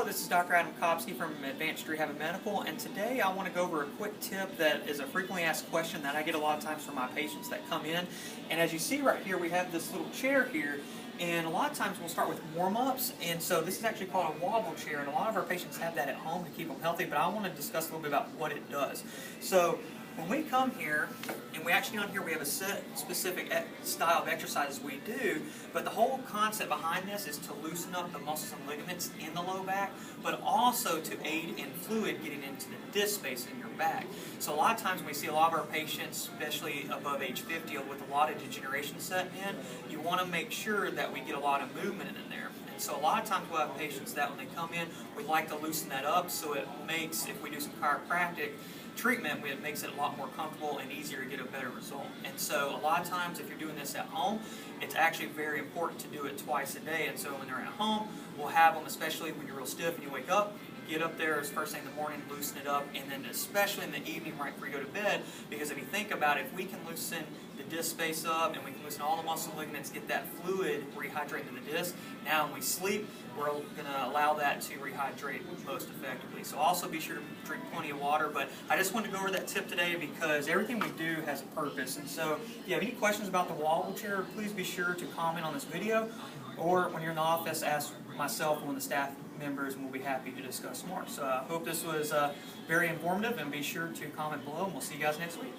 this is Dr. Adam Kopsky from Advanced Rehab Medical, and today I want to go over a quick tip that is a frequently asked question that I get a lot of times from my patients that come in. And as you see right here, we have this little chair here, and a lot of times we'll start with warm-ups, and so this is actually called a wobble chair, and a lot of our patients have that at home to keep them healthy, but I want to discuss a little bit about what it does. So when we come here, and we actually on here we have a set specific style of exercises we do, but the whole concept behind this is to loosen up the muscles and ligaments in the low back, but also to aid in fluid getting into the disc space in your back. So a lot of times when we see a lot of our patients, especially above age 50, with a lot of degeneration setting in, you want to make sure that we get a lot of movement in there. And so a lot of times we'll have patients that when they come in, we like to loosen that up, so it makes, if we do some chiropractic treatment, it makes it a lot more comfortable and easier to get a better result. And so a lot of times if you're doing this at home, it's actually very important to do it twice a day. And so when they're at home, we'll have them, especially when you're real stiff and you wake up, get up there first thing in the morning, loosen it up, and then especially in the evening right before you go to bed, because if you think about it, if we can loosen the disc space up and we can loosen all the muscle ligaments, get that fluid rehydrating to the disc, now when we sleep, we're going to allow that to rehydrate most effectively. So also be sure to drink plenty of water, but I just wanted to go over that tip today because everything we do has a purpose. And so if you have any questions about the wobble chair, please be sure to comment on this video, or when you're in the office, ask myself or one of the staff members, and we'll be happy to discuss more. So I hope this was very informative, and be sure to comment below, and we'll see you guys next week.